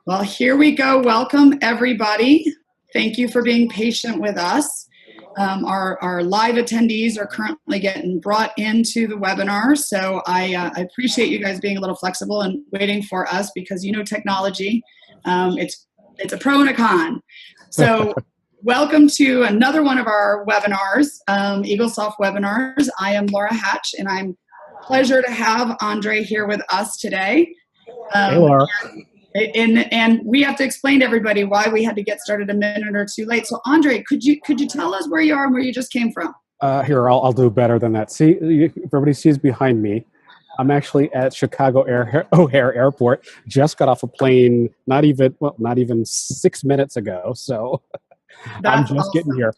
Well, here we go. Welcome, everybody. Thank you for being patient with us. Our live attendees are currently getting brought into the webinar, so I appreciate you guys being a little flexible and waiting for us because you know technology. It's a pro and a con. So welcome to another one of our webinars, Eaglesoft webinars. I am Laura Hatch, and I'm pleasure to have Andre here with us today. Hey, Laura. And we have to explain to everybody why we had to get started a minute or two late. So, Andre, could you tell us where you are and where you just came from? Here, I'll do better than that. See, everybody sees behind me. I'm actually at Chicago O'Hare Airport. Just got off a plane not even 6 minutes ago. So I'm just awesome. Getting here.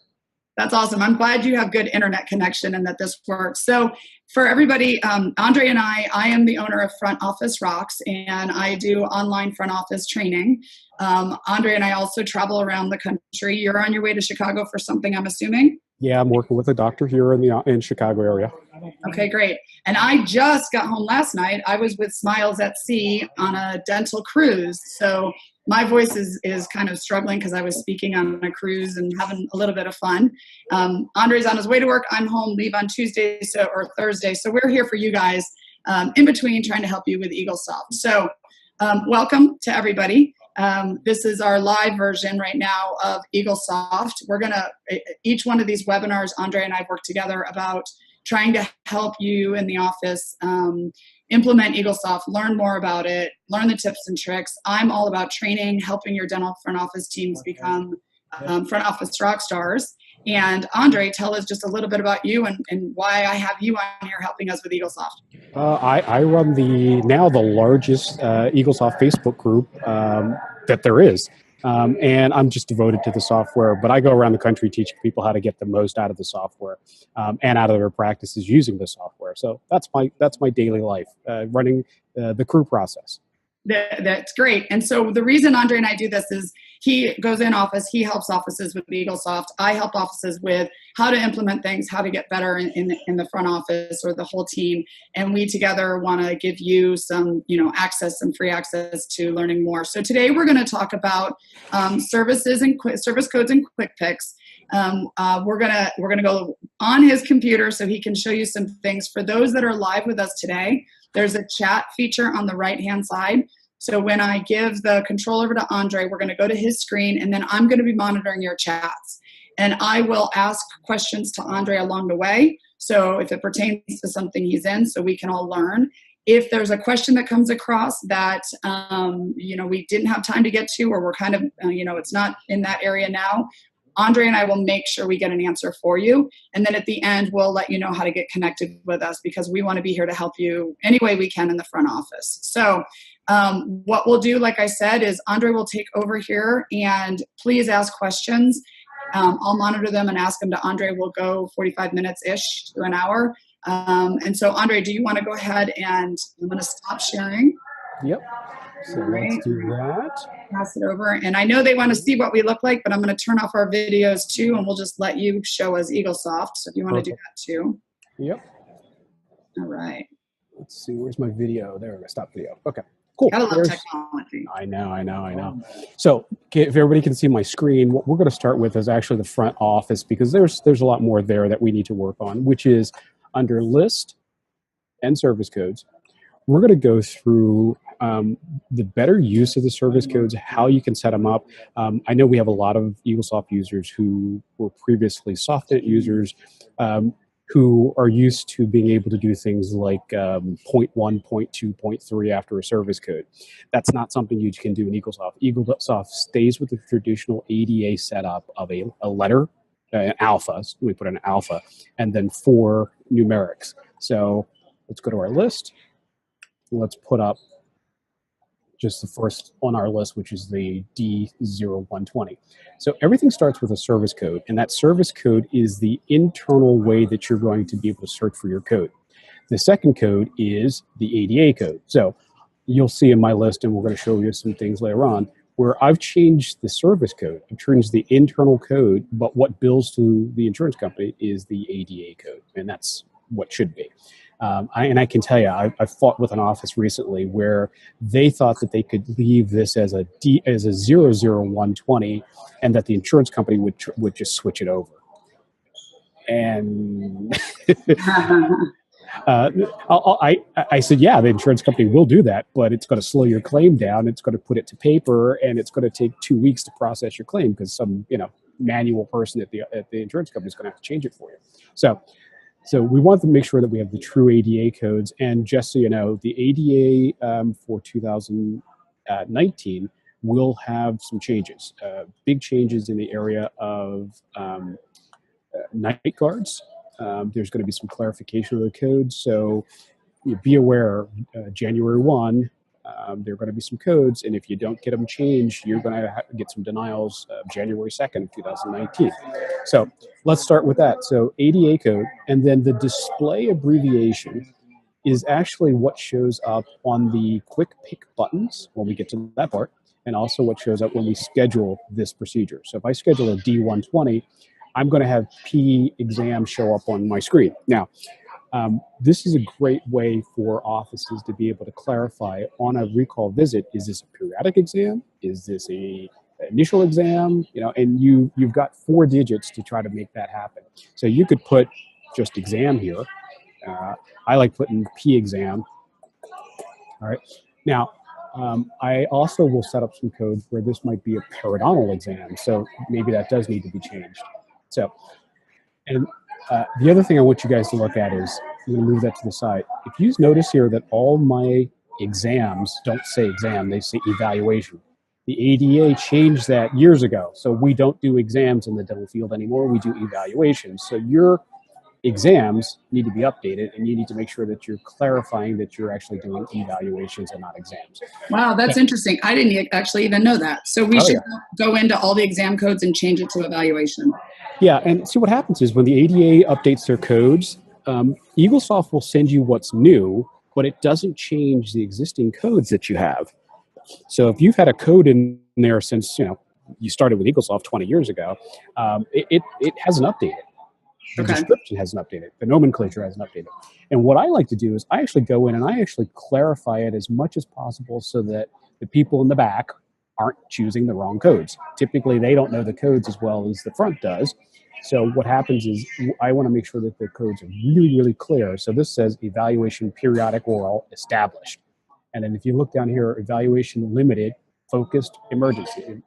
That's awesome. I'm glad you have good internet connection and that this works. So for everybody, Andre and I am the owner of Front Office Rocks, and I do online front office training. Andre and I also travel around the country. You're on your way to Chicago for something, I'm assuming? Yeah, I'm working with a doctor here in Chicago area. Okay, great. And I just got home last night. I was with Smiles at Sea on a dental cruise. So my voice is kind of struggling because I was speaking on a cruise and having a little bit of fun. Andre's on his way to work. I'm home, leave on Tuesday or Thursday. So we're here for you guys in between trying to help you with Eaglesoft. So welcome to everybody. This is our live version right now of Eaglesoft. We're going to, each one of these webinars, Andre and I work together about trying to help you in the office implement Eaglesoft, learn more about it, learn the tips and tricks. I'm all about training, helping your dental front office teams become front office rock stars. And Andre, tell us just a little bit about you and why I have you on here helping us with Eaglesoft. I run the largest Eaglesoft Facebook group that there is. And I'm just devoted to the software, but I go around the country teaching people how to get the most out of the software and out of their practices using the software. So that's my daily life, running the crew process. That's great. And so the reason Andre and I do this is he goes in office, he helps offices with Eaglesoft. I help offices with how to implement things, how to get better in the front office or the whole team. And we together want to give you some, access and free access to learning more. So today we're going to talk about service codes and quick picks. We're gonna go on his computer so he can show you some things. For those that are live with us today, there's a chat feature on the right-hand side. So when I give the control over to Andre, we're going to go to his screen, and then I'm going to be monitoring your chats. And I will ask questions to Andre along the way. So if it pertains to something he's in, so we can all learn. If there's a question that comes across that, we didn't have time to get to, or we're kind of, it's not in that area now, Andre and I will make sure we get an answer for you. And then at the end, we'll let you know how to get connected with us because we want to be here to help you any way we can in the front office. So what we'll do, like I said, is Andre will take over here and please ask questions. I'll monitor them and ask them to Andre. We'll go 45 minutes-ish to an hour. And so, Andre, do you want to go ahead and I'm going to stop sharing? Yep. So let's do that. Pass it over. And I know they want to see what we look like, but I'm going to turn off our videos too, and we'll just let you show us Eaglesoft. So if you want to do that too. Yep. All right. Let's see. Where's my video? There we go. Stop video. Okay. Cool. Gotta love technology. I know. So if everybody can see my screen, what we're going to start with is actually the front office because there's a lot more there that we need to work on, which is under List and Service Codes. We're going to go through the better use of the service codes, how you can set them up. I know we have a lot of Eaglesoft users who were previously SoftNet users who are used to being able to do things like point 1, point 2, point 3 after a service code. That's not something you can do in Eaglesoft. Eaglesoft stays with the traditional ADA setup of a letter, an alpha, so we put an alpha, and then 4 numerics. So let's go to our list. Let's put up just the first on our list, which is the D0120. So everything starts with a service code, and that service code is the internal way that you're going to be able to search for your code. The second code is the ADA code. So you'll see in my list, and we're going to show you some things later on, where I've changed the service code. I've changed the internal code, but what bills to the insurance company is the ADA code, and that's what should be. And I can tell you, I fought with an office recently where they thought that they could leave this as a 00120, and that the insurance company would just switch it over. And I said, yeah, the insurance company will do that, but it's going to slow your claim down. It's going to put it to paper, and it's going to take 2 weeks to process your claim because some manual person at the insurance company is going to have to change it for you. So we want to make sure that we have the true ADA codes. And just so you know, the ADA for 2019 will have some changes, big changes in the area of night guards. There's going to be some clarification of the code. So be aware, January 1, there are going to be some codes. And if you don't get them changed, you're going to get some denials January 2nd, 2019. So let's start with that. So ADA code, and then the display abbreviation is actually what shows up on the quick pick buttons when we get to that part, and also what shows up when we schedule this procedure. So if I schedule a D120, I'm going to have P exam show up on my screen. Now, this is a great way for offices to be able to clarify on a recall visit, is this a periodic exam? Is this a initial exam? And you've got 4 digits to try to make that happen. So you could put just exam here. I like putting P exam. All right. Now, I also will set up some codes where this might be a periodontal exam. So maybe that does need to be changed. So, and the other thing I want you guys to look at is, I'm going to move that to the side. If you notice here that all my exams don't say exam, they say evaluation. The ADA changed that years ago. So we don't do exams in the dental field anymore. We do evaluations. So your exams need to be updated, and you need to make sure that you're clarifying that you're actually doing evaluations and not exams. Wow, that's interesting. I didn't actually even know that. So we should go into all the exam codes and change it to evaluation. Yeah, and see what happens is when the ADA updates their codes, Eaglesoft will send you what's new, but it doesn't change the existing codes that you have. So if you've had a code in there since you started with Eaglesoft 20 years ago, it hasn't updated. The description hasn't updated. The nomenclature hasn't updated. And what I like to do is I actually go in and I actually clarify it as much as possible so that the people in the back aren't choosing the wrong codes. Typically, they don't know the codes as well as the front does. So what happens is I want to make sure that the codes are really, really clear. So this says evaluation periodic oral established. And then if you look down here, evaluation limited, focused, emergency,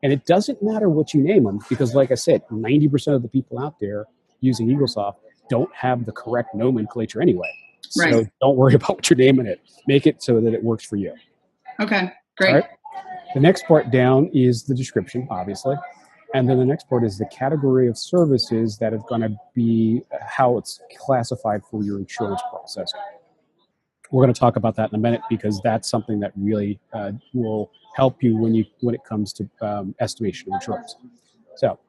And it doesn't matter what you name them because, like I said, 90% of the people out there using Eaglesoft don't have the correct nomenclature anyway. So don't worry about what you're naming it. Make it so that it works for you. Okay, great. All right. The next part down is the description, obviously. And then the next part is the category of services that are going to be how it's classified for your insurance processing. We're going to talk about that in a minute because that's something that really will help you when it comes to estimation of insurance. So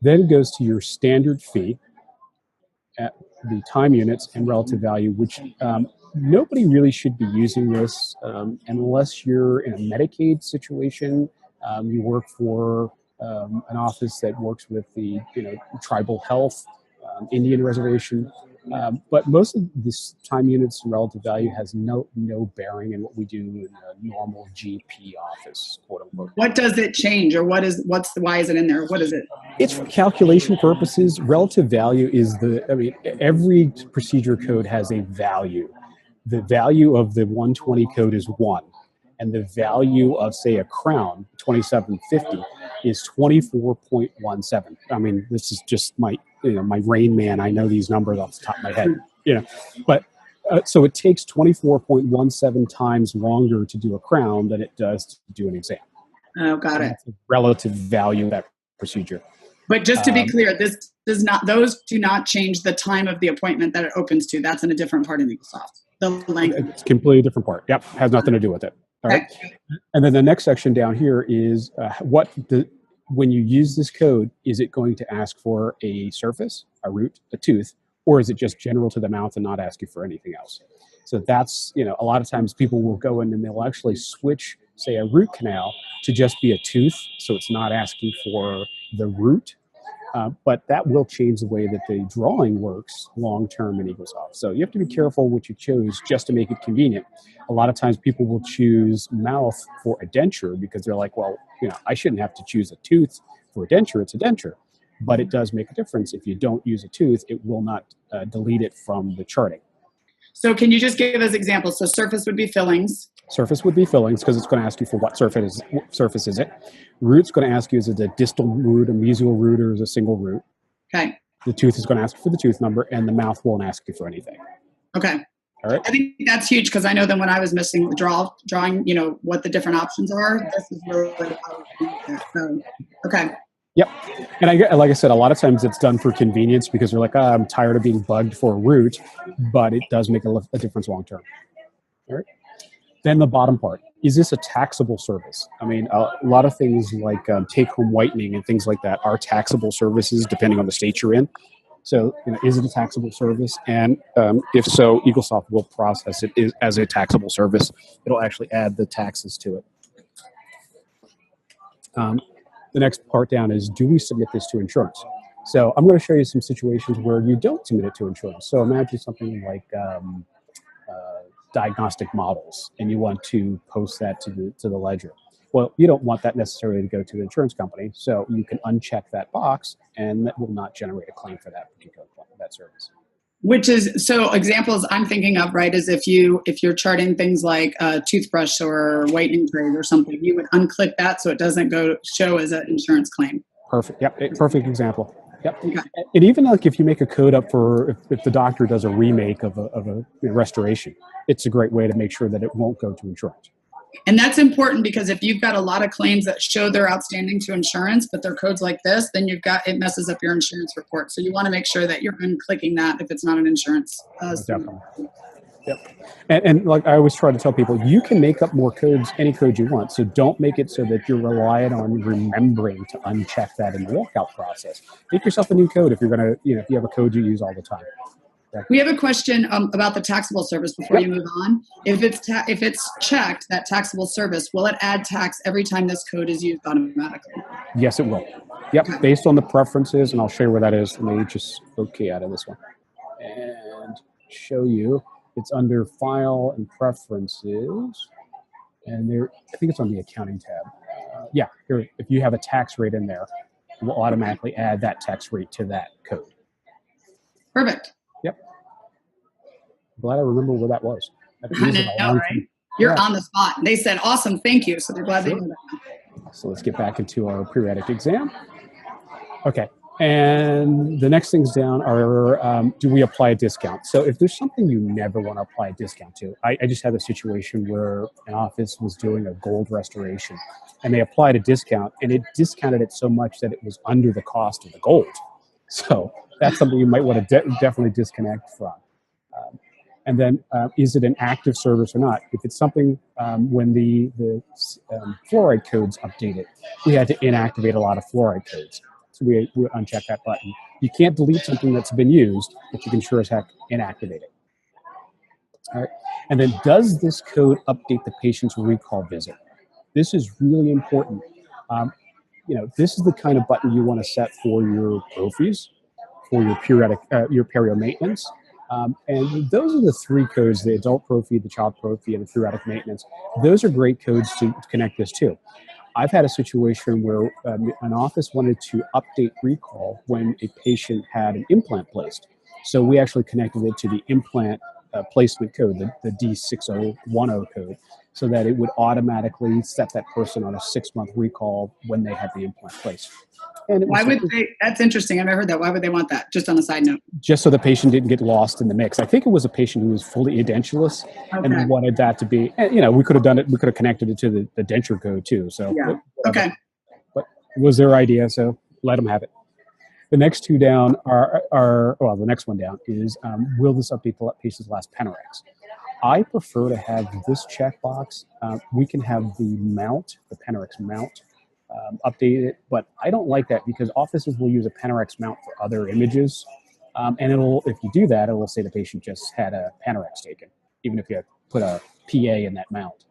then it goes to your standard fee, at the time units and relative value, which nobody really should be using this unless you're in a Medicaid situation. You work for an office that works with the tribal health, Indian reservation. But most of this time units and relative value has no bearing in what we do in a normal GP office, quote unquote. What does it change, or why is it in there? What is it? It's for calculation purposes. Relative value is every procedure code has a value. The value of the 120 code is 1. And the value of, say, a crown, 2750, is 24.17. I mean, this is just my Rain Man. I know these numbers off the top of my head. But so it takes 24.17 times longer to do a crown than it does to do an exam. Oh, got it. That's the relative value of that procedure. But just to be clear, those do not change the time of the appointment that it opens to. That's in a different part of Eaglesoft. The length. It's a completely different part. Yep, has nothing to do with it. All right. And then the next section down here is when you use this code, is it going to ask for a surface, a root, a tooth, or is it just general to the mouth and not ask you for anything else? So that's, a lot of times people will go in and they'll actually switch, say, a root canal to just be a tooth. So it's not asking for the root. But that will change the way that the drawing works long-term in Eaglesoft. So you have to be careful what you choose just to make it convenient. A lot of times people will choose mouth for a denture because they're like, well, I shouldn't have to choose a tooth for a denture. It's a denture. But it does make a difference. If you don't use a tooth, it will not delete it from the charting. So can you just give us examples? So surface would be fillings. Surface would be fillings because it's going to ask you for what surface is it. Root's going to ask you, is it a distal root, a mesial root, or is it a single root? Okay. The tooth is going to ask you for the tooth number, and the mouth won't ask you for anything. Okay. All right. I think that's huge because I know that when I was missing the drawing, what the different options are, this is really powerful. So, okay. Yep. And like I said, a lot of times it's done for convenience because they're like, I'm tired of being bugged for a root, but it does make a difference long term. All right. Then the bottom part, is this a taxable service? I mean, a lot of things like take-home whitening and things like that are taxable services depending on the state you're in. So, is it a taxable service? And if so, Eaglesoft will process it as a taxable service. It'll actually add the taxes to it. The next part down is, do we submit this to insurance? So I'm going to show you some situations where you don't submit it to insurance. So imagine something like diagnostic models, and you want to post that to the ledger. Well, you don't want that necessarily to go to the insurance company, so you can uncheck that box, and that will not generate a claim for that particular service. Which is, so examples I'm thinking of, right, is if you're charting things like a toothbrush or whitening trays or something, you would unclick that so it doesn't show as an insurance claim. Perfect. Yep. Perfect example. Yep. Okay. And even like if you make a code up for if the doctor does a remake of a restoration, it's a great way to make sure that it won't go to insurance. And that's important because if you've got a lot of claims that show they're outstanding to insurance, but they're codes like this, then it messes up your insurance report. So you want to make sure that you're unclicking that if it's not an insurance. Definitely. Yep. And like I always try to tell people, you can make up more codes, any code you want. So don't make it so that you're reliant on remembering to uncheck that in the walkout process. Make yourself a new code if you're going to, if you have a code you use all the time. We have a question about the taxable service before you move on. If it's checked, that taxable service, will it add tax every time this code is used automatically? Yes, it will. Yep, okay. Based on the preferences, and I'll show you where that is. Let me just OK out of this one and show you. It's under File and Preferences, and there, I think it's on the Accounting tab. Yeah, here, if you have a tax rate in there, it will automatically add that tax rate to that code. Perfect. Yep. Glad I remember where that was. I know, right? You're on the spot. They said, awesome, thank you. So they're glad they know that. So let's get back into our periodic exam. Okay. And the next things down are, do we apply a discount? So if there's something you never want to apply a discount to, I just had a situation where an office was doing a gold restoration and they applied a discount and it discounted it so much that it was under the cost of the gold. So that's something you might want to definitely disconnect from. And then is it an active service or not? If it's something when the fluoride codes updated, we had to inactivate a lot of fluoride codes. So we uncheck that button. You can't delete something that's been used, but you can sure as heck inactivate it. All right. And then does this code update the patient's recall visit? This is really important. This is the kind of button you want to set for your prophies, for your perio maintenance. And those are the three codes, the adult prophy, the child prophy, and the periodic maintenance. Those are great codes to connect this to. I've had a situation where an office wanted to update recall when a patient had an implant placed. So we actually connected it to the implant placement code, the D6010 code, so that it would automatically set that person on a 6-month recall when they had the implant placed. And why would they? That's interesting. I've never heard that. Why would they want that? Just on a side note. Just so the patient didn't get lost in the mix. I think it was a patient who was fully edentulous, and we wanted that to be. We could have done it. We could have connected it to the denture code too. So yeah. Okay. But it was their idea, so let them have it. The next two down the next one down is will this update the patient's last Penerex? I prefer to have this checkbox. We can have the mount, the Penerex mount. Update it, but I don't like that because offices will use a Penerex mount for other images, and if you do that, it will say the patient just had a Penerex taken, even if you put a PA in that mount.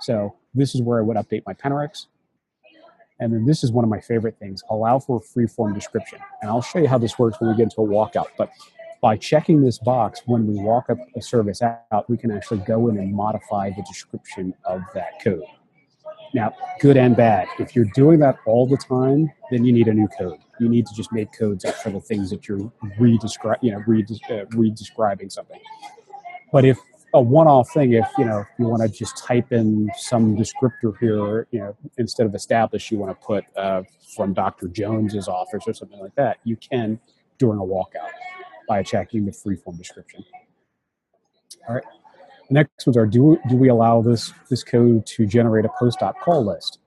So this is where I would update my Penerex, And then this is one of my favorite things, allow for a freeform description. And I'll show you how this works when we get into a walkout. But by checking this box, when we walk up a service out, we can actually go in and modify the description of that code. Now, good and bad. If you're doing that all the time, then you need a new code. You need to just make codes up for the things that you're redescribing something. But if a one-off thing, if you want to just type in some descriptor here, instead of established, you want to put from Dr. Jones's office or something like that, you can during a walkout by checking the freeform description. All right. The next ones are, do we allow this code to generate a post-op call list?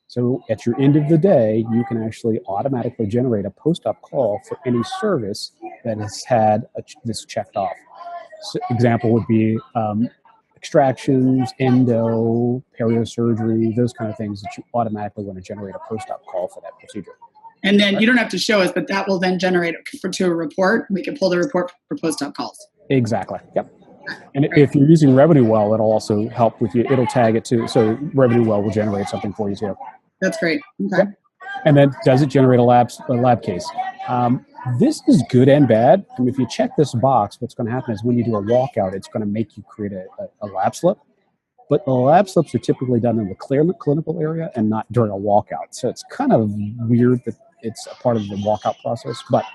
So at your end of the day, you can actually automatically generate a post-op call for any service that has had this checked off. So example would be extractions, endo, periosurgery, those kind of things that you automatically want to generate a post-op call for that procedure. And then you don't have to show us, but that will then generate to a report. We can pull the report for post-op calls. Exactly. Yep. And if you're using Revenue Well, it'll also help with you. It'll tag it too. So Revenue Well will generate something for you too. That's great. Okay. Yep. And then does it generate a lab case? This is good and bad. I mean, if you check this box, what's going to happen is when you do a walkout, it's going to make you create a lab slip. But the lab slips are typically done in the clinical area and not during a walkout. So it's kind of weird that it's a part of the walkout process. But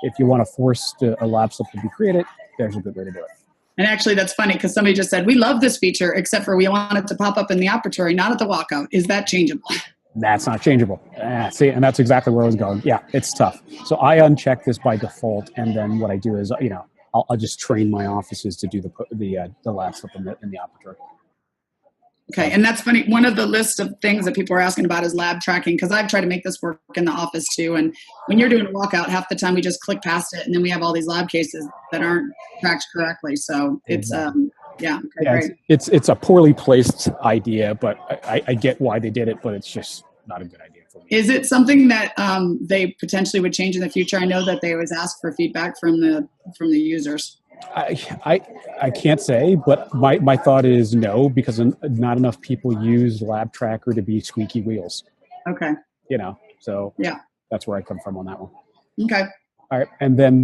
if you want to force a lab slip to be created, there's a good way to do it. And actually, that's funny because somebody just said, we love this feature, except for we want it to pop up in the operatory, not at the walkout. Is that changeable? That's not changeable. See, and that's exactly where I was going. Yeah, it's tough. So I uncheck this by default, and then what I do is, I'll just train my offices to do the lab slip in the operatory. Okay, and that's funny. One of the list of things that people are asking about is lab tracking, because I've tried to make this work in the office too. And when you're doing a walkout, half the time we just click past it, and then we have all these lab cases that aren't tracked correctly. So it's great. It's a poorly placed idea, but I get why they did it, but it's just not a good idea for me. Is it something that they potentially would change in the future? I know that they always ask for feedback from the users. I can't say, but my thought is no, because not enough people use Lab Tracker to be squeaky wheels. Okay. So yeah, that's where I come from on that one. Okay. All right, and then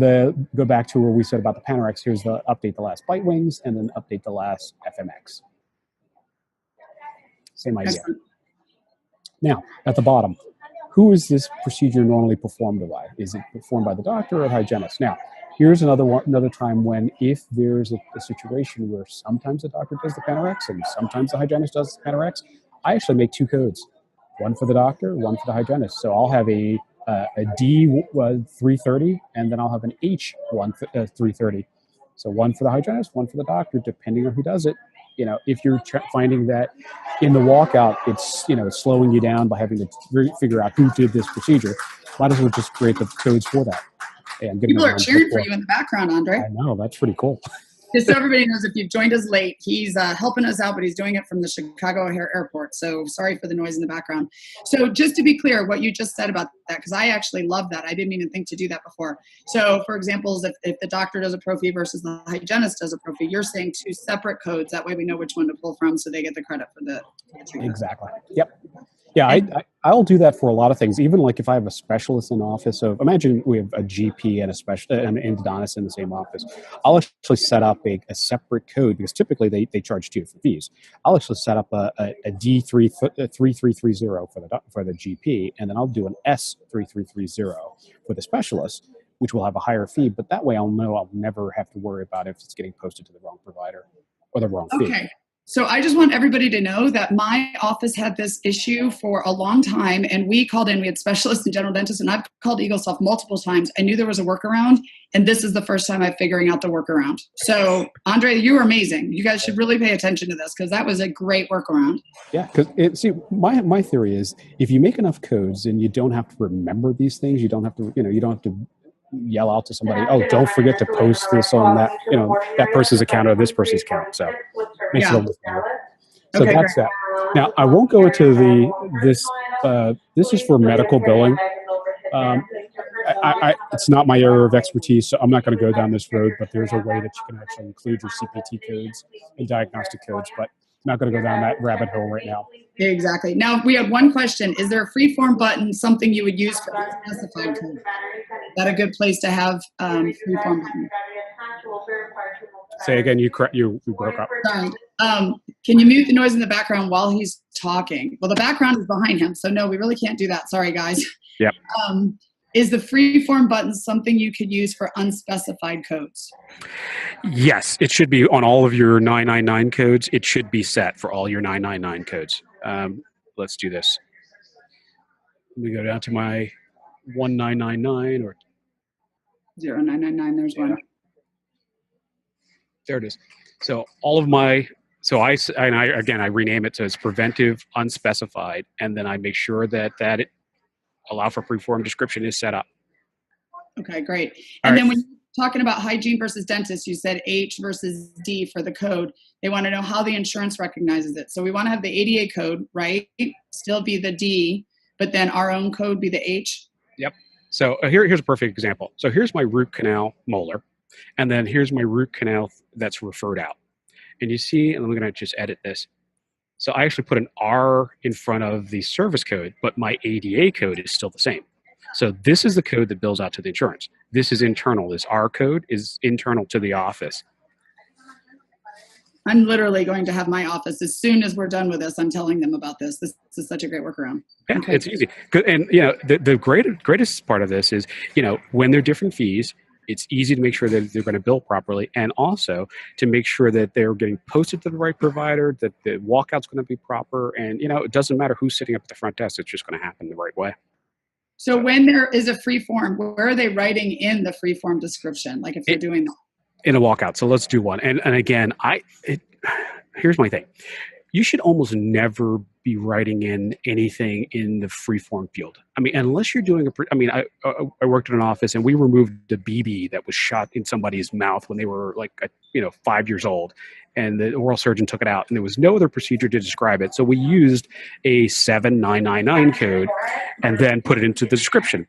go back to where we said about the Panorex. Here's the update the last bite wings, and then update the last FMX. Same idea. Excellent. Now, at the bottom, who is this procedure normally performed by? Is it performed by the doctor or the hygienist? Now, here's another time when if there's a situation where sometimes the doctor does the Panorex and sometimes the hygienist does the Panorex, I actually make two codes, one for the doctor, one for the hygienist. So I'll have a D 330, and then I'll have an H 330. So one for the hygienist, one for the doctor, depending on who does it. If you're finding that in the walkout, it's slowing you down by having to figure out who did this procedure, might as well just create the codes for that. And people are cheering for you in the background, Andre. I know, that's pretty cool. Just so everybody knows, if you've joined us late, he's helping us out, but he's doing it from the Chicago O'Hare Airport. So sorry for the noise in the background. So just to be clear, what you just said about that, because I actually love that. I didn't even think to do that before. So for example, if the doctor does a prophy versus the hygienist does a prophy, you're saying two separate codes. That way we know which one to pull from so they get the credit for the treatment. Exactly. Yep. Yeah, I'll do that for a lot of things. Even like if I have a specialist in the office. So imagine we have a GP and an endodontist in the same office. I'll actually set up a separate code because typically they charge two different fees. I'll actually set up a D3330 for the GP, and then I'll do an S3330 for the specialist, which will have a higher fee. But that way I'll know I'll never have to worry about if it's getting posted to the wrong provider or the wrong fee. Okay. So I just want everybody to know that my office had this issue for a long time, and we called in. We had specialists and general dentists, and I've called Eaglesoft multiple times. I knew there was a workaround, and this is the first time I'm figuring out the workaround. So, Andre, you were amazing. You guys should really pay attention to this because that was a great workaround. Yeah, because my theory is if you make enough codes and you don't have to remember these things, you don't have to yell out to somebody, oh, don't forget to post this on that, that person's account or this person's account. So makes it a little better. So Okay, that's great. that. Now I won't go into this is for medical billing. It's not my area of expertise, so I'm not going to go down this road, but there's a way that you can actually include your CPT codes and diagnostic codes. But Not going to go down that rabbit hole right now. Exactly. Now, we have one question. Is there a Freeform button something you would use for unspecified code? Is that a good place to have Freeform button? Say again, you broke up. Sorry. Can you mute the noise in the background while he's talking? Well, the background is behind him, so no, we really can't do that. Sorry, guys. Yep. Is the Freeform button something you could use for unspecified codes? Yes, it should be on all of your 999 codes. It should be set for all your 999 codes. Let's do this. Let me go down to my 1999 or 0999. There's one. There it is. So all of my, I rename it so it's preventive unspecified, and then I make sure that it allow for Freeform description is set up. Okay, great. And then when you're talking about hygiene versus dentist, you said H versus D for the code. They want to know how the insurance recognizes it. So we want to have the ADA code, right? Still be the D, but then our own code be the H. Yep. So here's a perfect example. So here's my root canal molar, and then here's my root canal that's referred out. And you see, and I'm going to just edit this. So I actually put an R in front of the service code, but my ADA code is still the same. So this is the code that bills out to the insurance. This is internal. This R code is internal to the office. I'm literally going to have my office, as soon as we're done with this, I'm telling them about this. This is such a great workaround. Yeah, okay. It's easy. And the greatest part of this is, when they're different fees, it's easy to make sure that they're going to bill properly, and also to make sure that they're getting posted to the right provider, that the walkout's going to be proper, and it doesn't matter who's sitting up at the front desk, it's just going to happen the right way. So when there is a Freeform, where are they writing in the Freeform description? Like if they're doing that? In a walkout. So let's do one. And again, here's my thing. You should almost never be writing in anything in the Freeform field. I mean, unless you're doing I worked in an office and we removed the BB that was shot in somebody's mouth when they were like, 5 years old, and the oral surgeon took it out, and there was no other procedure to describe it. So we used a 7999 code and then put it into the description.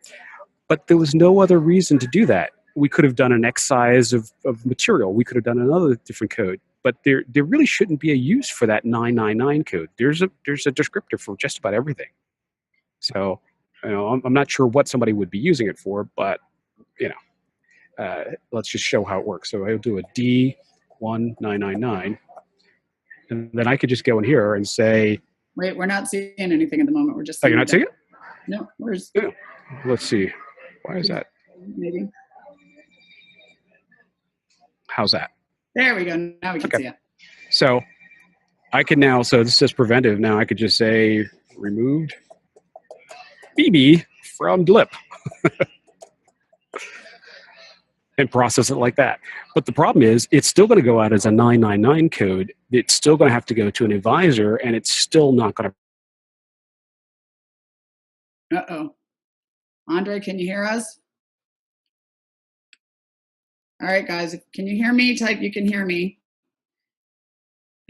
But there was no other reason to do that. We could have done an X size of material. We could have done another different code. But there really shouldn't be a use for that 999 code. There's a descriptor for just about everything. So, I'm not sure what somebody would be using it for, but let's just show how it works. So I'll do a D1999, and then I could just go in here and say. Wait, we're not seeing anything at the moment. We're just. Oh, you're not seeing it? No. Where's? Yeah. Let's see. Why is that? Maybe. How's that? There we go. Now we can see it. So I can now, so this says preventive. Now I could just say removed BB from lip and process it like that. But the problem is it's still going to go out as a 999 code. It's still going to have to go to an advisor, and it's still not going to. Uh-oh. Andre, can you hear us? All right, guys, can you hear me? Type you can hear me.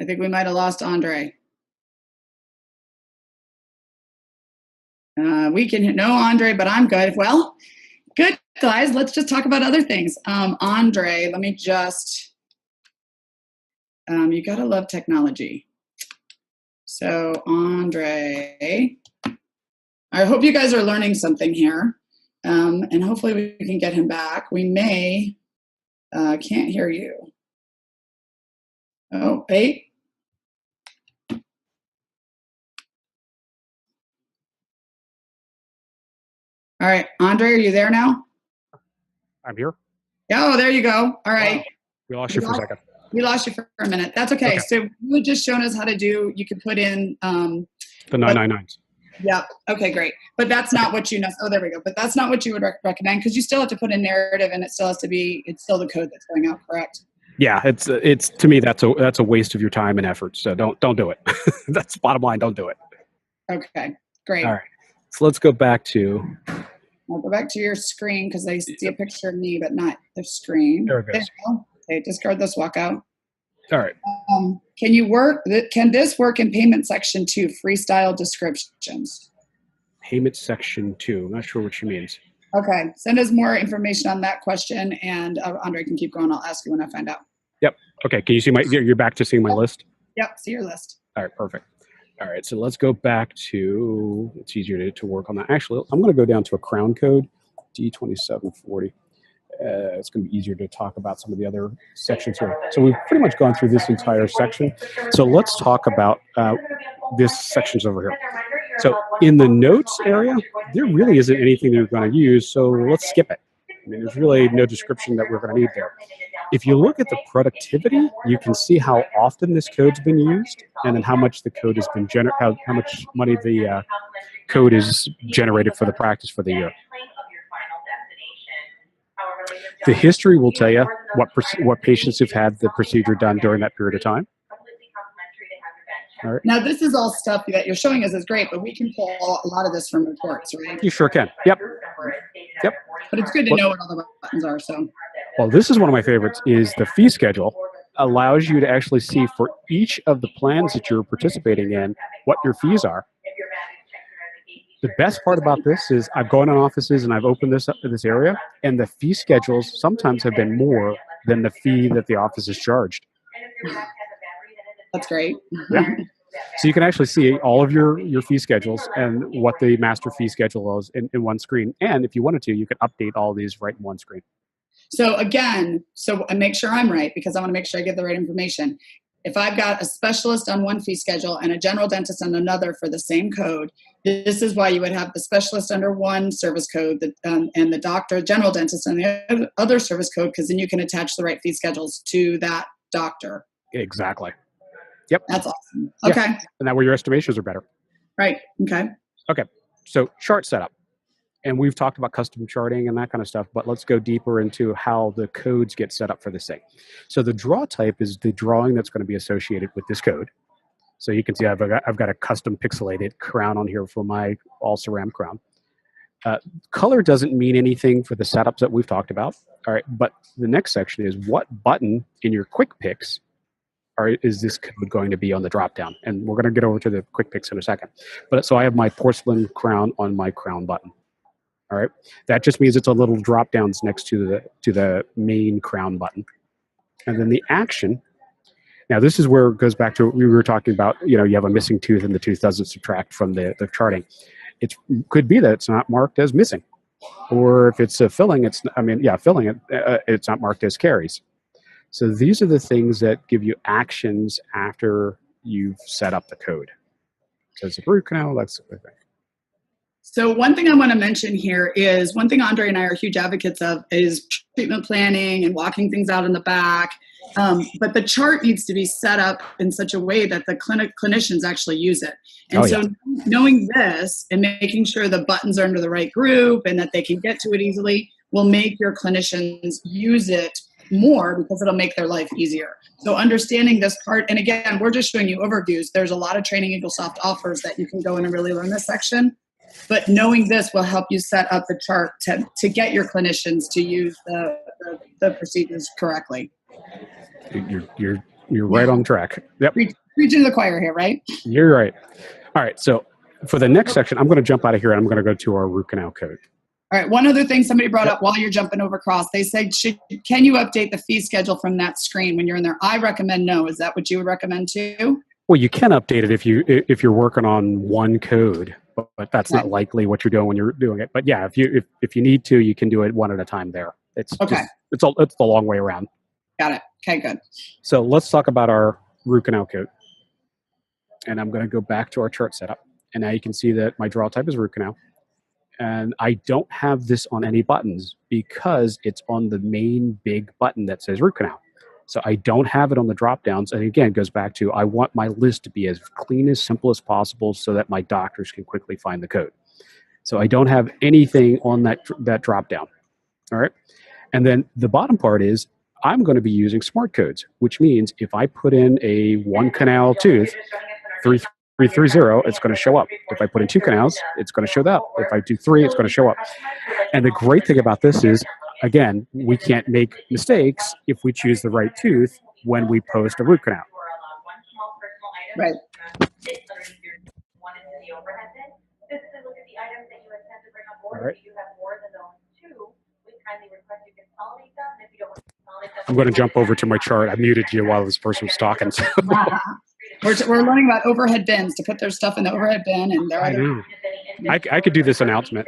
I think we might have lost Andre. We can no Andre, but I'm good. Well, good, guys. Let's just talk about other things. Andre, let me just, you got to love technology. So Andre, I hope you guys are learning something here. And hopefully we can get him back. We may. Can't hear you. Oh, wait. All right, Andre, are you there now? I'm here. Oh, there you go. All right. Wow. We lost you for a second. We lost you for a minute. That's okay. So you had just shown us how to do, you could put in. The 999s. Yeah. Okay, great. But that's not what you know. Oh, there we go. But that's not what you would recommend, because you still have to put in narrative, and it still has to be, it's still the code that's going out, correct? Yeah, it's to me that's a waste of your time and effort. So don't do it. That's the bottom line. Don't do it. Okay, great. All right. So let's go back to. I'll go back to your screen because I see a picture of me, but not the screen. There it goes. Okay, discard this walkout. All right. Can this work in payment section 2, freestyle descriptions? Payment section 2. I'm not sure what she means. Okay. Send us more information on that question, and Andre can keep going. I'll ask you when I find out. Yep. Okay. Can you see you're back to seeing my list? Yep, see your list. All right, perfect. All right, so let's go back to, it's easier to work on that. Actually, I'm going to go down to a crown code, D2740. It's going to be easier to talk about some of the other sections here. So we've pretty much gone through this entire section. So let's talk about this section's over here. So in the notes area, there really isn't anything that you're going to use, so let's skip it. I mean, there's really no description that we're going to need there. If you look at the productivity, you can see how often this code's been used, and then how much the code has been how much money the code is generated for the practice for the year. The history will tell you what patients have had the procedure done during that period of time. All right. Now, this is all stuff that you're showing us is great, but we can pull a lot of this from reports, right? You sure can. Yep. Yep. But it's good to know what all the buttons are. So. Well, this is one of my favorites, is the fee schedule. Allows you to actually see for each of the plans that you're participating in what your fees are. The best part about this is I've gone in offices and I've opened this area, and the fee schedules sometimes have been more than the fee that the office is charged. That's great. Yeah. So you can actually see all of your fee schedules and what the master fee schedule is in one screen. And if you wanted to, you could update all these right in one screen. So again, I make sure I'm right, because I want to make sure I get the right information. If I've got a specialist on one fee schedule and a general dentist on another for the same code, this is why you would have the specialist under one service code and the doctor, general dentist, on the other service code, because then you can attach the right fee schedules to that doctor. Exactly. Yep. That's awesome. Okay. Yeah. And that way your estimations are better. Right. Okay. Okay. So chart setup. And we've talked about custom charting and that kind of stuff, but let's go deeper into how the codes get set up for this thing. So the draw type is the drawing that's going to be associated with this code. So you can see I've got a custom pixelated crown on here for my all ceramic crown. Color doesn't mean anything for the setups that we've talked about. All right, but the next section is what button in your quick picks is this code going to be on the drop down? And we're going to get over to the quick picks in a second. But so I have my porcelain crown on my crown button. All right, that just means it's a little drop downs next to the main crown button. And then the action. Now this is where it goes back to what we were talking about. You know, you have a missing tooth and the tooth doesn't subtract from the charting. It could be that it's not marked as missing, or if it's a filling, it's not marked as carries. So these are the things that give you actions after you've set up the code. So it's a root canal. That's the thing. So one thing I want to mention here is one thing Andre and I are huge advocates of is treatment planning and walking things out in the back. But the chart needs to be set up in such a way that the clinicians actually use it. And knowing this and making sure the buttons are under the right group and that they can get to it easily will make your clinicians use it more, because it'll make their life easier. So understanding this part, and again, we're just showing you overviews. There's a lot of training Eaglesoft offers that you can go in and really learn this section. But knowing this will help you set up the chart to get your clinicians to use the procedures correctly. You're right on track. Yep. Preaching to the choir here, right? You're right. All right. So for the next section, I'm going to jump out of here and I'm going to go to our root canal code. All right. One other thing somebody brought up while you're jumping over across, they said, can you update the fee schedule from that screen when you're in there? I recommend no. Is that what you would recommend too? Well, you can update it if you're working on one code, but that's not likely what you're doing when you're doing it. But yeah, if you need to, you can do it one at a time there. It's the long way around. Got it. Okay, good. So let's talk about our root canal code. And I'm going to go back to our chart setup. And now you can see that my draw type is root canal. And I don't have this on any buttons because it's on the main big button that says root canal. So I don't have it on the drop downs. And again, it goes back to I want my list to be as clean, as simple as possible so that my doctors can quickly find the code. So I don't have anything on that drop down. All right. And then the bottom part is I'm going to be using smart codes, which means if I put in a one canal tooth, 3330, it's going to show up. If I put in two canals, it's going to show that. If I do three, it's going to show up. And the great thing about this is, again, we can't make mistakes if we choose the right tooth when we post a root canal. Right. All right. I'm going to jump over to my chart. I muted you while this person was talking. So. We're learning about overhead bins to put their stuff in the overhead bin, and their I other. know. I could do this announcement.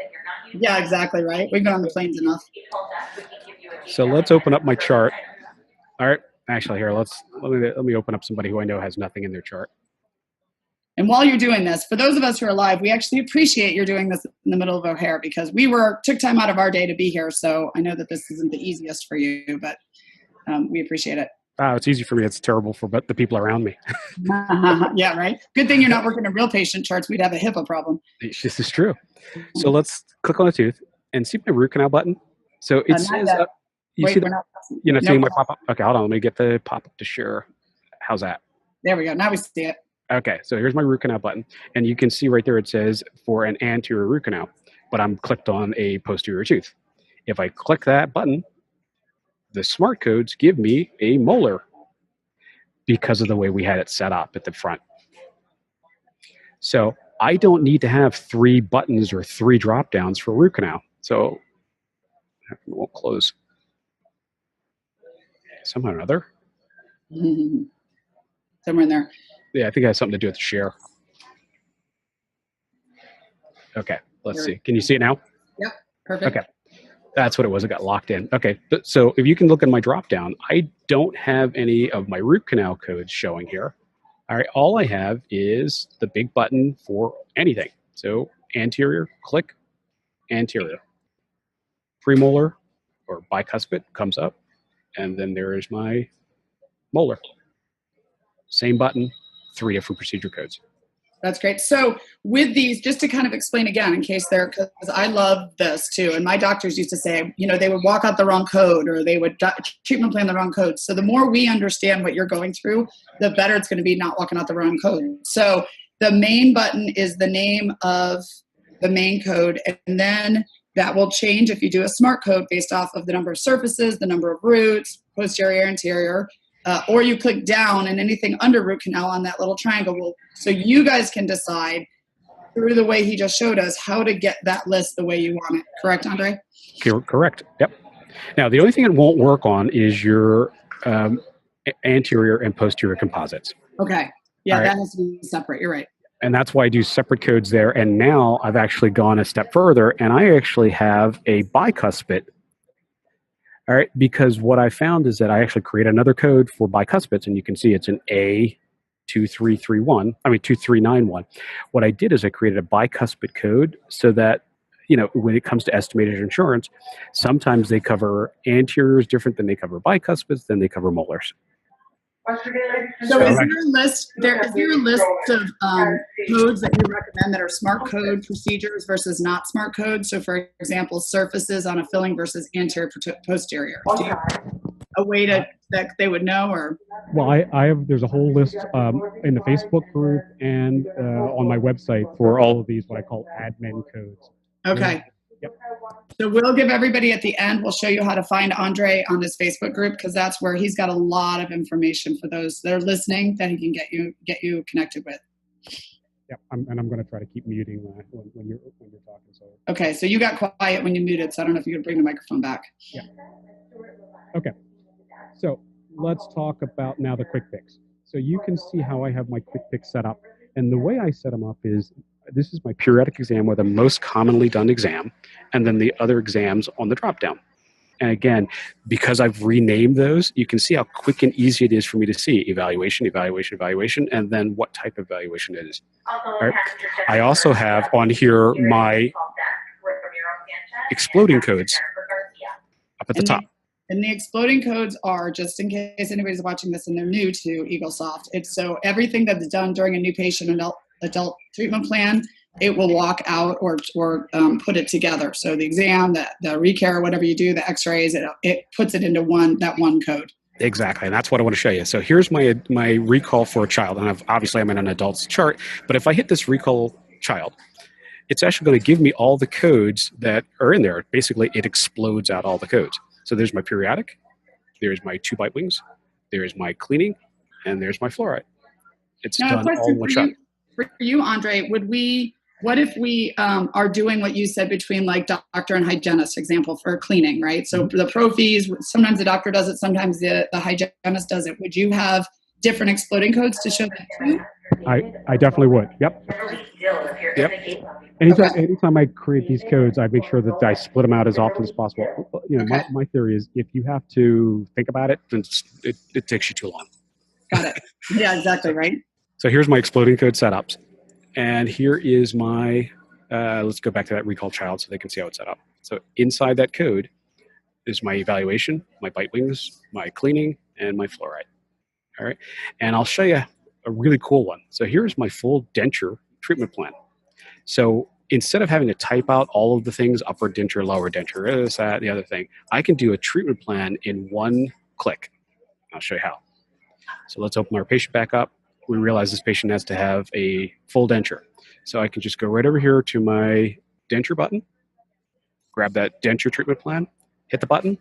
Yeah, exactly right. We've been on the planes enough. So let's open up my chart. All right. Actually, here, let me open up somebody who I know has nothing in their chart. And while you're doing this, for those of us who are live, we actually appreciate you're doing this in the middle of O'Hare because we took time out of our day to be here. So I know that this isn't the easiest for you, but we appreciate it. Oh, it's easy for me. It's terrible for the people around me. Yeah, right. Good thing you're not working in real patient charts. We'd have a HIPAA problem. This is true. So let's click on a tooth and see my root canal button. So it says, you're not seeing my pop-up? Okay, hold on. Let me get the pop-up to share. How's that? There we go. Now we see it. Okay, so here's my root canal button. And you can see right there it says for an anterior root canal, but I'm clicked on a posterior tooth. If I click that button, the smart codes give me a molar because of the way we had it set up at the front. So I don't need to have 3 buttons or 3 drop downs for root canal. So it won't close. Somehow or another. Somewhere in there. Yeah, I think it has something to do with the share. Okay, let's see. Can you see it now? Yep, perfect. Okay. That's what it was. It got locked in. Okay. So if you can look at my drop down, I don't have any of my root canal codes showing here. All right. All I have is the big button for anything. So anterior, click, anterior. Premolar or bicuspid comes up. And then there is my molar. Same button, 3 different procedure codes. That's great. So with these, just to kind of explain again, in case because I love this too, and my doctors used to say, they would walk out the wrong code or they would treatment plan the wrong code. So the more we understand what you're going through, the better it's going to be not walking out the wrong code. So the main button is the name of the main code, and then that will change if you do a smart code based off of the number of surfaces, the number of roots, posterior, anterior. Or you click down and anything under root canal on that little triangle so you guys can decide through the way he just showed us how to get that list the way you want it. Correct, Andre? Correct. Yep. Now, the only thing it won't work on is your anterior and posterior composites. Okay. Yeah, All that right. has to be separate. You're right. And that's why I do separate codes there. And now I've actually gone a step further, and I actually have a bicuspid. All right, because what I found is that I actually create another code for bicuspids, and you can see it's an A2391. What I did is I created a bicuspid code so that, when it comes to estimated insurance, sometimes they cover anteriors different than they cover bicuspids, then they cover molars. So is there a list of codes that you recommend that are smart code procedures versus not smart code? So for example, surfaces on a filling versus anterior posterior. Do you have a way that they would know? Or well, there's a whole list in the Facebook group and on my website for all of these what I call admin codes. Okay. Yep. So we'll give everybody at the end, we'll show you how to find Andre on his Facebook group, because that's where he's got a lot of information for those that are listening that he can get you connected with. Yeah, I'm going to try to keep muting when you're talking. So. Okay, so you got quiet when you muted, so I don't know if you could bring the microphone back. Yeah. Okay. So let's talk about now the quick fix. So you can see how I have my quick fix set up, and the way I set them up is this is my periodic exam with the most commonly done exam, and then the other exams on the dropdown. And again, because I've renamed those, you can see how quick and easy it is for me to see evaluation, and then what type of evaluation it is. Right. I also have on here my exploding codes up at the top. And the exploding codes are, just in case anybody's watching this and they're new to Eaglesoft, it's so everything that's done during a new patient adult treatment plan, it will walk out or put it together. So the exam, the recare, whatever you do, the x-rays, it puts it into that one code. Exactly, and that's what I want to show you. So here's my recall for a child, and obviously I'm in an adult's chart, but if I hit this recall child, it's actually going to give me all the codes that are in there. Basically, it explodes out all the codes. So there's my periodic, there's my 2 bite wings, there's my cleaning, and there's my fluoride. It's now, done all in one shot. For you, Andre, what if we are doing what you said between like doctor and hygienist, example, for cleaning, right? So the pro fees, sometimes the doctor does it, sometimes the hygienist does it. Would you have different exploding codes to show that too? I definitely would. Yep. Yep. Anytime I create these codes, I make sure that I split them out as often as possible. You know, my theory is if you have to think about it, then it takes you too long. Got it. Yeah, exactly, right? So here's my exploding code setups. And here is my, let's go back to that recall child so they can see how it's set up. So inside that code is my evaluation, my bite wings, my cleaning, and my fluoride. All right. And I'll show you a really cool one. So here's my full denture treatment plan. So instead of having to type out all of the things, upper denture, lower denture, this, that, the other thing, I can do a treatment plan in one click. I'll show you how. So let's open our patient back up. We realize this patient has to have a full denture. So I can just go right over here to my denture button, grab that denture treatment plan, hit the button,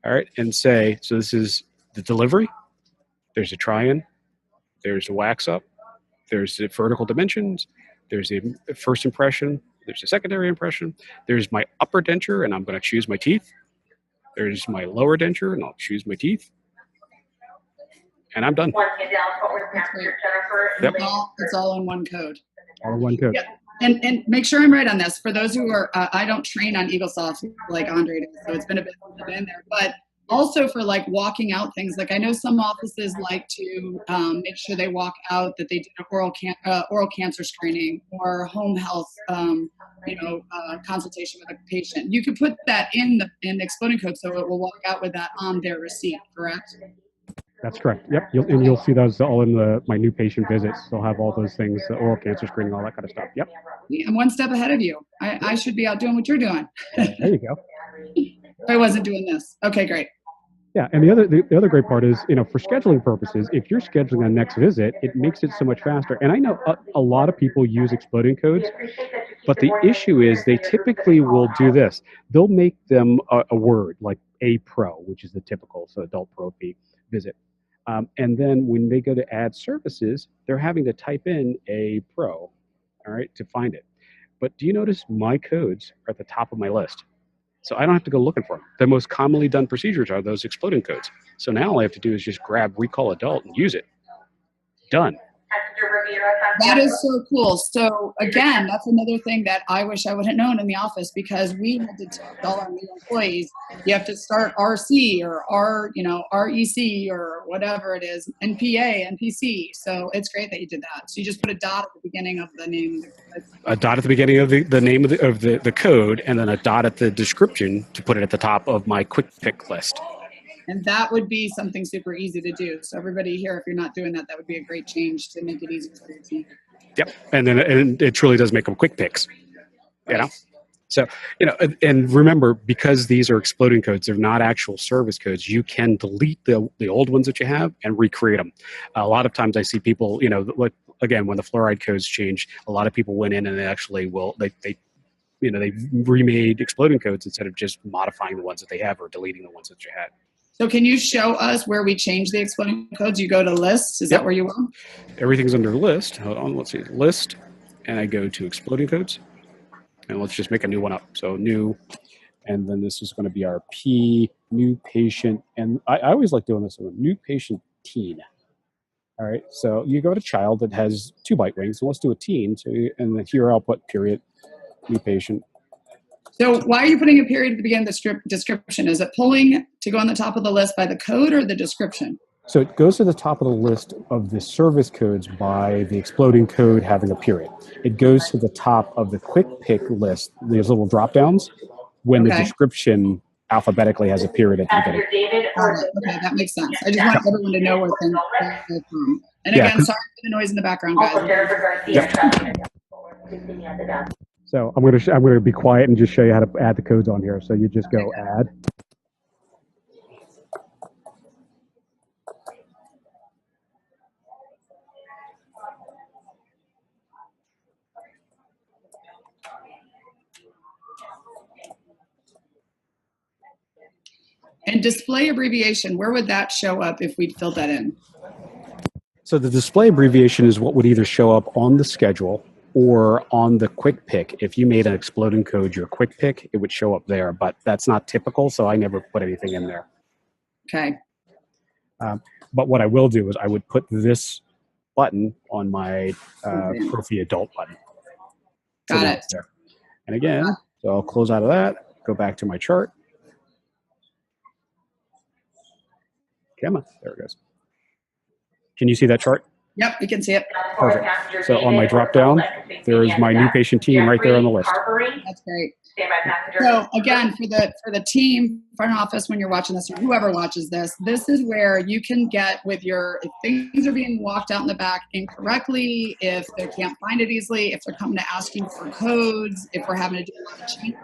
all right, and say, so this is the delivery. There's a try-in. There's a wax up. There's the vertical dimensions. There's the first impression. There's a secondary impression. There's my upper denture, and I'm going to choose my teeth. There's my lower denture, and I'll choose my teeth. And I'm done. Yep. It's all in one code. All in one code. Yep. And make sure I'm right on this. For those who are, I don't train on Eaglesoft like Andre does, so it's been a bit since I've been there. But also for like walking out things, like I know some offices like to make sure they walk out that they did an oral cancer screening or home health, consultation with a patient. You could put that in the exploding code so it will walk out with that on their receipt, correct? That's correct. Yep. You'll see those all in my new patient visits. They'll have all those things, the oral cancer screening, all that kind of stuff. Yep. I'm one step ahead of you. I should be out doing what you're doing. There you go. If I wasn't doing this. Okay, great. Yeah, and the other great part is, for scheduling purposes, if you're scheduling a next visit, it makes it so much faster. And I know a lot of people use exploding codes, but the issue is they typically will do this. They'll make them a word like a pro, which is the typical adult pro fee visit. And then when they go to add services, they're having to type in a pro, all right, to find it. But do you notice my codes are at the top of my list? So I don't have to go looking for them. The most commonly done procedures are those exploding codes. So now all I have to do is just grab recall adult and use it. Done. That is so cool. So again, that's another thing that I wish I would have known in the office, because we had to tell our new employees, you have to start RC or REC or whatever it is, NPA, NPC. So it's great that you did that. So you just put a dot at the beginning of the name. A dot at the beginning of the name of the code, and then a dot at the description to put it at the top of my quick pick list. And that would be something super easy to do. So everybody here, if you're not doing that, that would be a great change to make it easier for your team. Yep, and it truly does make them quick picks. Right. So, and remember, because these are exploding codes, they're not actual service codes, you can delete the old ones that you have and recreate them. A lot of times I see people, again, when the fluoride codes change, a lot of people went in and they actually they remade exploding codes instead of just modifying the ones that they have or deleting the ones that you had. So can you show us where we change the exploding codes? You go to lists. Is that where you will? Everything's under list. Hold on. Let's see. List. And I go to exploding codes. And let's just make a new one up. So new. And then this is going to be our P, new patient. And I always like doing this one. New patient teen. All right. So you go to child that has 2 bite wings. So let's do a teen. And then here I'll put period, new patient. So why are you putting a period at the beginning of the description? Is it pulling to go on the top of the list by the code or the description? So it goes to the top of the list of the service codes by the exploding code having a period. It goes to the top of the quick pick list, these little drop downs, when the description alphabetically has a period at the beginning. Okay, that makes sense. I just want everyone to know where things come from. And again, sorry for the noise in the background, guys. So I'm going to be quiet and just show you how to add the codes on here. So you just go add. And display abbreviation, where would that show up if we'd filled that in? So the display abbreviation is what would either show up on the schedule or on the quick pick. If you made an exploding code your quick pick, it would show up there, but that's not typical, so I never put anything in there. Okay. But what I will do is I would put this button on my Profi Adult button. Got it. There. And again, so I'll close out of that, go back to my chart. Come on, there it goes. Can you see that chart? Yep, we can see it. Perfect. So on my drop down, there is my new patient team right there on the list. That's great. So again, for the team, front office, when you're watching this, or whoever watches this, this is where you can get with your, if things are being walked out in the back incorrectly, if they can't find it easily, if they're coming to ask you for codes, if we're having to do a lot of change.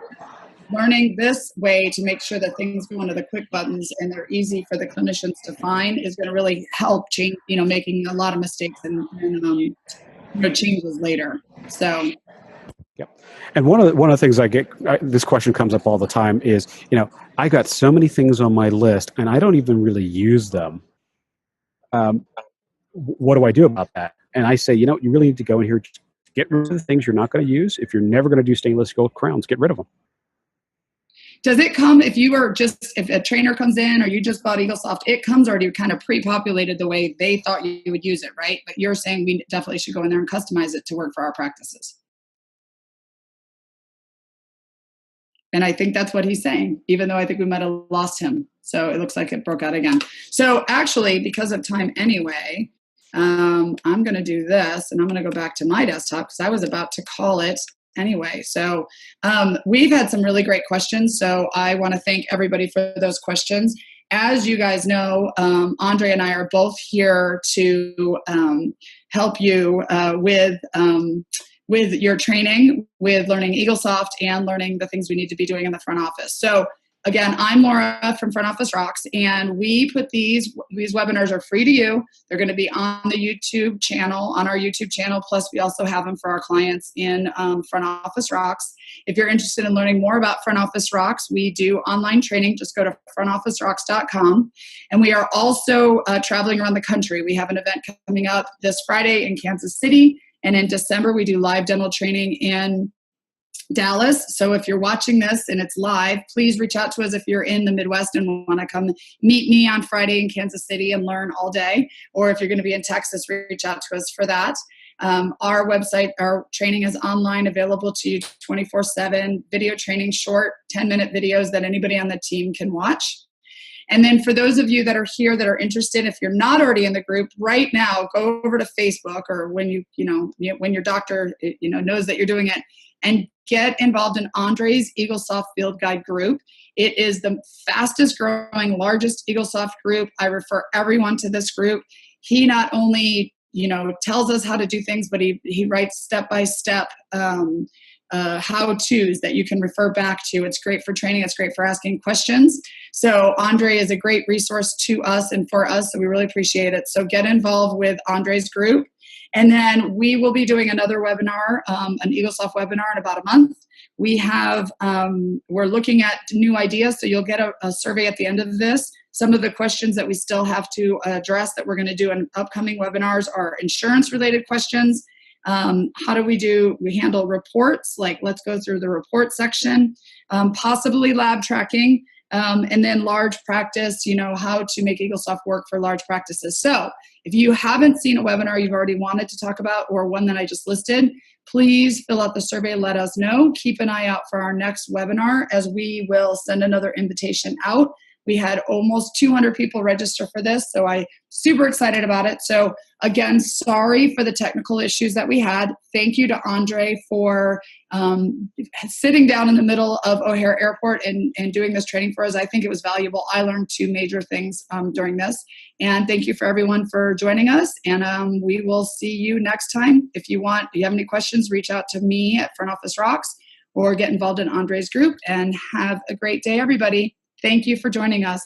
Learning this way to make sure that things go into the quick buttons and they're easy for the clinicians to find is going to really help change, making a lot of mistakes and changes later. So. Yep. And one of the things I get, this question comes up all the time is, I got so many things on my list and I don't even really use them. What do I do about that? And I say, you really need to go in here, just get rid of the things you're not going to use. If you're never going to do stainless steel crowns, get rid of them. Does it come if a trainer comes in or you just bought Eaglesoft, it comes already kind of pre-populated the way they thought you would use it, right? But you're saying we definitely should go in there and customize it to work for our practices. And I think that's what he's saying, even though I think we might have lost him. So it looks like it broke out again. So actually, because of time anyway, I'm going to do this, and I'm going to go back to my desktop because I was about to call it anyway. So we've had some really great questions. So I want to thank everybody for those questions. As you guys know, Andre and I are both here to help you with your training, with learning Eaglesoft and learning the things we need to be doing in the front office. So again, I'm Laura from Front Office Rocks, and we put these webinars are free to you. They're going to be on the YouTube channel, on our YouTube channel, plus we also have them for our clients in Front Office Rocks. If you're interested in learning more about Front Office Rocks, we do online training. Just go to frontofficerocks.com. And we are also traveling around the country. We have an event coming up this Friday in Kansas City, and in December we do live dental training in Dallas. So if you're watching this and it's live, please reach out to us if you're in the Midwest and want to come meet me on Friday in Kansas City and learn all day. Or if you're going to be in Texas, reach out to us for that. Our website, our training is online, available to you 24/7, video training, short 10-minute videos that anybody on the team can watch. And then for those of you that are here that are interested, if you're not already in the group right now, go over to Facebook, or when when your doctor knows that you're doing it, and get involved in Andre's Eaglesoft Field Guide group. It is the fastest growing, largest Eaglesoft group. I refer everyone to this group. He not only tells us how to do things, but he writes step-by-step how-tos that you can refer back to. It's great for training. It's great for asking questions. So Andre is a great resource to us and for us, so we really appreciate it. So get involved with Andre's group. And then we will be doing another webinar, an Eaglesoft webinar in about a month. We're looking at new ideas, so you'll get a survey at the end of this. Some of the questions that we still have to address that we're going to do in upcoming webinars are insurance-related questions. How do we handle reports? Like, let's go through the report section, possibly lab tracking, and then large practice, how to make Eaglesoft work for large practices. So if you haven't seen a webinar you've already wanted to talk about, or one that I just listed, please fill out the survey, let us know. Keep an eye out for our next webinar, as we will send another invitation out. We had almost 200 people register for this, so I'm super excited about it. So again, sorry for the technical issues that we had. Thank you to Andre for sitting down in the middle of O'Hare Airport and doing this training for us. I think it was valuable. I learned 2 major things during this. And thank you for everyone for joining us. And we will see you next time. If you have any questions, reach out to me at Front Office Rocks, or get involved in Andre's group. And have a great day, everybody. Thank you for joining us.